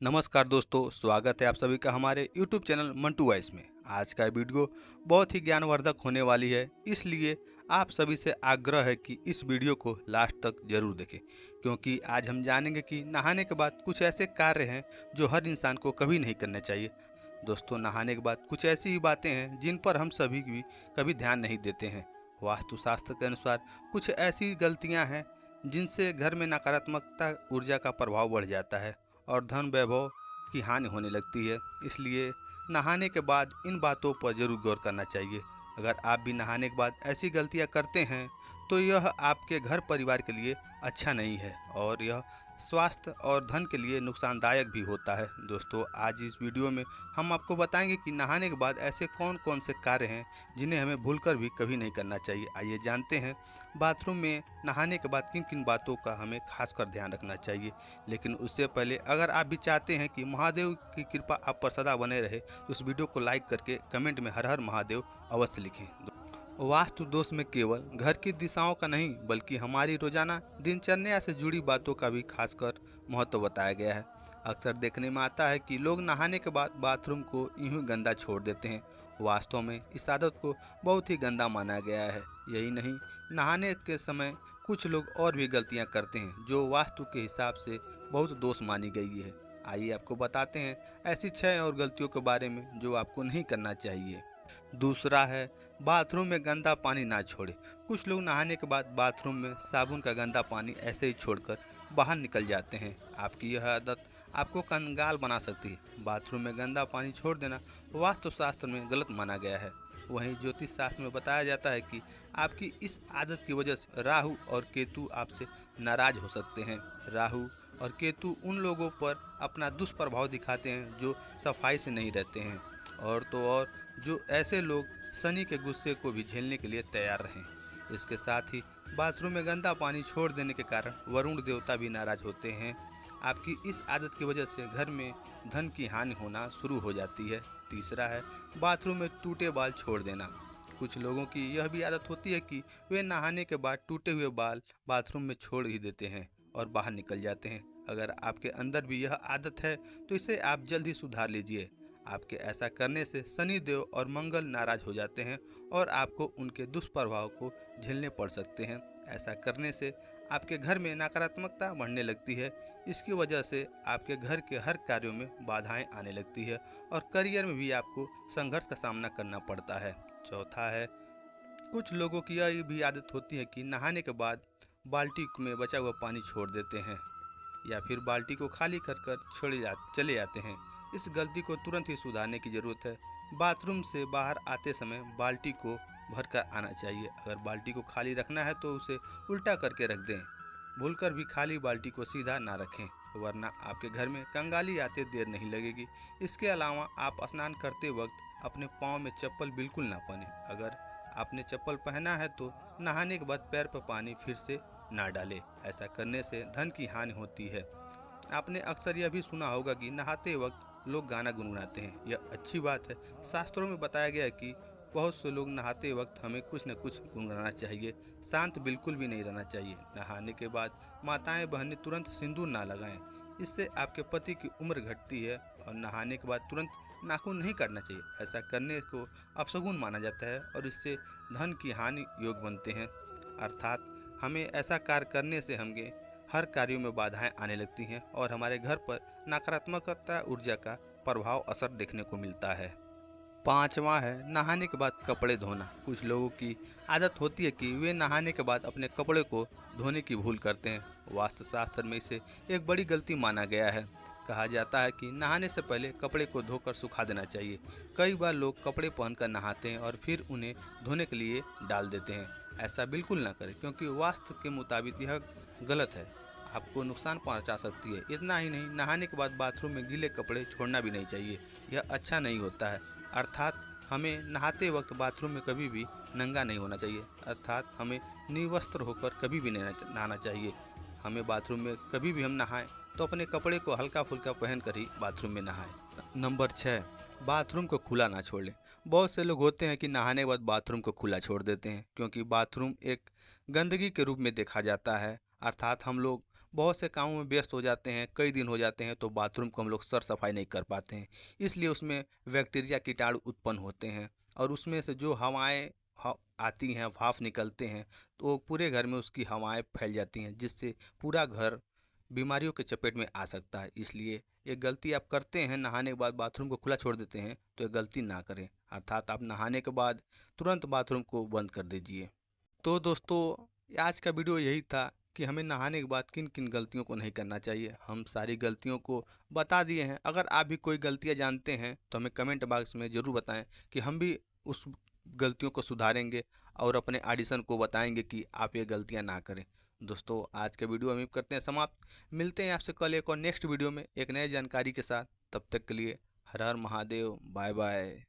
नमस्कार दोस्तों, स्वागत है आप सभी का हमारे YouTube चैनल मंटू वॉइस में। आज का वीडियो बहुत ही ज्ञानवर्धक होने वाली है, इसलिए आप सभी से आग्रह है कि इस वीडियो को लास्ट तक जरूर देखें, क्योंकि आज हम जानेंगे कि नहाने के बाद कुछ ऐसे कार्य हैं जो हर इंसान को कभी नहीं करने चाहिए। दोस्तों, नहाने के बाद कुछ ऐसी ही बातें हैं जिन पर हम सभी भी कभी ध्यान नहीं देते हैं। वास्तुशास्त्र के अनुसार कुछ ऐसी गलतियाँ हैं जिनसे घर में नकारात्मकता ऊर्जा का प्रभाव बढ़ जाता है और धन वैभव की हानि होने लगती है। इसलिए नहाने के बाद इन बातों पर जरूर गौर करना चाहिए। अगर आप भी नहाने के बाद ऐसी गलतियां करते हैं तो यह आपके घर परिवार के लिए अच्छा नहीं है और यह स्वास्थ्य और धन के लिए नुकसानदायक भी होता है। दोस्तों, आज इस वीडियो में हम आपको बताएंगे कि नहाने के बाद ऐसे कौन कौन से कार्य हैं जिन्हें हमें भूलकर भी कभी नहीं करना चाहिए। आइए जानते हैं बाथरूम में नहाने के बाद किन किन बातों का हमें खासकर ध्यान रखना चाहिए। लेकिन उससे पहले अगर आप भी चाहते हैं कि महादेव की कृपा आप पर सदा बने रहे तो इस वीडियो को लाइक करके कमेंट में हर हर महादेव अवश्य लिखें। वास्तु दोष में केवल घर की दिशाओं का नहीं बल्कि हमारी रोजाना दिनचर्या से जुड़ी बातों का भी खासकर महत्व बताया गया है। अक्सर देखने में आता है कि लोग नहाने के बाद बाथरूम को यूं ही गंदा छोड़ देते हैं। वास्तव में इस आदत को बहुत ही गंदा माना गया है। यही नहीं, नहाने के समय कुछ लोग और भी गलतियां करते हैं जो वास्तु के हिसाब से बहुत दोष मानी गई है। आइए आपको बताते हैं ऐसी 6 और गलतियों के बारे में जो आपको नहीं करना चाहिए। दूसरा है, बाथरूम में गंदा पानी ना छोड़े। कुछ लोग नहाने के बाद बाथरूम में साबुन का गंदा पानी ऐसे ही छोड़कर बाहर निकल जाते हैं। आपकी यह आदत आपको कंगाल बना सकती है। बाथरूम में गंदा पानी छोड़ देना वास्तुशास्त्र में गलत माना गया है। वहीं ज्योतिष शास्त्र में बताया जाता है कि आपकी इस आदत की वजह से राहु और केतु आपसे नाराज हो सकते हैं। राहु और केतु उन लोगों पर अपना दुष्प्रभाव दिखाते हैं जो सफाई से नहीं रहते हैं और तो और जो ऐसे लोग शनि के गुस्से को भी झेलने के लिए तैयार रहें। इसके साथ ही बाथरूम में गंदा पानी छोड़ देने के कारण वरुण देवता भी नाराज होते हैं। आपकी इस आदत की वजह से घर में धन की हानि होना शुरू हो जाती है। तीसरा है, बाथरूम में टूटे बाल छोड़ देना। कुछ लोगों की यह भी आदत होती है कि वे नहाने के बाद टूटे हुए बाल बाथरूम में छोड़ ही देते हैं और बाहर निकल जाते हैं। अगर आपके अंदर भी यह आदत है तो इसे आप जल्द ही सुधार लीजिए। आपके ऐसा करने से शनि देव और मंगल नाराज हो जाते हैं और आपको उनके दुष्प्रभाव को झेलने पड़ सकते हैं। ऐसा करने से आपके घर में नकारात्मकता बढ़ने लगती है। इसकी वजह से आपके घर के हर कार्यों में बाधाएं आने लगती है और करियर में भी आपको संघर्ष का सामना करना पड़ता है। चौथा है, कुछ लोगों की यह भी आदत होती है कि नहाने के बाद बाल्टी में बचा हुआ पानी छोड़ देते हैं या फिर बाल्टी को खाली कर चले जाते हैं। इस गलती को तुरंत ही सुधारने की ज़रूरत है। बाथरूम से बाहर आते समय बाल्टी को भरकर आना चाहिए। अगर बाल्टी को खाली रखना है तो उसे उल्टा करके रख दें। भूलकर भी खाली बाल्टी को सीधा ना रखें, वरना आपके घर में कंगाली आते देर नहीं लगेगी। इसके अलावा आप स्नान करते वक्त अपने पाँव में चप्पल बिल्कुल ना पहनें। अगर आपने चप्पल पहना है तो नहाने के बाद पैर पर पानी फिर से ना डालें। ऐसा करने से धन की हानि होती है। आपने अक्सर यह भी सुना होगा कि नहाते वक्त लोग गाना गुनगुनाते हैं। यह अच्छी बात है। शास्त्रों में बताया गया है कि बहुत से लोग नहाते वक्त हमें कुछ न कुछ गुनगुनाना चाहिए। शांत बिल्कुल भी नहीं रहना चाहिए। नहाने के बाद माताएं बहनें तुरंत सिंदूर ना लगाएं। इससे आपके पति की उम्र घटती है। और नहाने के बाद तुरंत नाखून नहीं काटना चाहिए। ऐसा करने को अपशगुन माना जाता है और इससे धन की हानि योग बनते हैं। अर्थात हमें ऐसा कार्य करने से हमें हर कार्यों में बाधाएं आने लगती हैं और हमारे घर पर नकारात्मकता ऊर्जा का प्रभाव असर देखने को मिलता है। पांचवा है, नहाने के बाद कपड़े धोना। कुछ लोगों की आदत होती है कि वे नहाने के बाद अपने कपड़े को धोने की भूल करते हैं। वास्तुशास्त्र में इसे एक बड़ी गलती माना गया है। कहा जाता है कि नहाने से पहले कपड़े को धोकर सुखा देना चाहिए। कई बार लोग कपड़े पहनकर नहाते हैं और फिर उन्हें धोने के लिए डाल देते हैं। ऐसा बिल्कुल ना करें, क्योंकि वास्तु के मुताबिक यह गलत है, आपको नुकसान पहुंचा सकती है। इतना ही नहीं, नहाने के बाद बाथरूम में गीले कपड़े छोड़ना भी नहीं चाहिए। यह अच्छा नहीं होता है। अर्थात हमें नहाते वक्त बाथरूम में कभी भी नंगा नहीं होना चाहिए। अर्थात हमें निवस्त्र होकर कभी भी नहीं नहाना चाहिए। हमें बाथरूम में कभी भी हम नहाएं तो अपने कपड़े को हल्का फुल्का पहन कर ही बाथरूम में नहाएं। नंबर 6, बाथरूम को खुला ना छोड़ लें। बहुत से लोग होते हैं कि नहाने के बाद बाथरूम को खुला छोड़ देते हैं, क्योंकि बाथरूम एक गंदगी के रूप में देखा जाता है। अर्थात हम लोग बहुत से कामों में व्यस्त हो जाते हैं, कई दिन हो जाते हैं, तो बाथरूम को हम लोग सर सफाई नहीं कर पाते हैं। इसलिए उसमें बैक्टीरिया कीटाणु उत्पन्न होते हैं और उसमें से जो हवाएं आती हैं, भाप निकलते हैं, तो पूरे घर में उसकी हवाएं फैल जाती हैं, जिससे पूरा घर बीमारियों के चपेट में आ सकता है। इसलिए ये गलती आप करते हैं, नहाने के बाद बाथरूम को खुला छोड़ देते हैं, तो ये गलती ना करें। अर्थात आप नहाने के बाद तुरंत बाथरूम को बंद कर दीजिए। तो दोस्तों, आज का वीडियो यही था कि हमें नहाने के बाद किन किन गलतियों को नहीं करना चाहिए। हम सारी गलतियों को बता दिए हैं। अगर आप भी कोई गलतियां जानते हैं तो हमें कमेंट बॉक्स में ज़रूर बताएं कि हम भी उस गलतियों को सुधारेंगे और अपने ऑडिशन को बताएंगे कि आप ये गलतियां ना करें। दोस्तों, आज का वीडियो हम ही करते हैं समाप्त। मिलते हैं आपसे कल एक और नेक्स्ट वीडियो में एक नई जानकारी के साथ। तब तक के लिए हर हर महादेव, बाय बाय।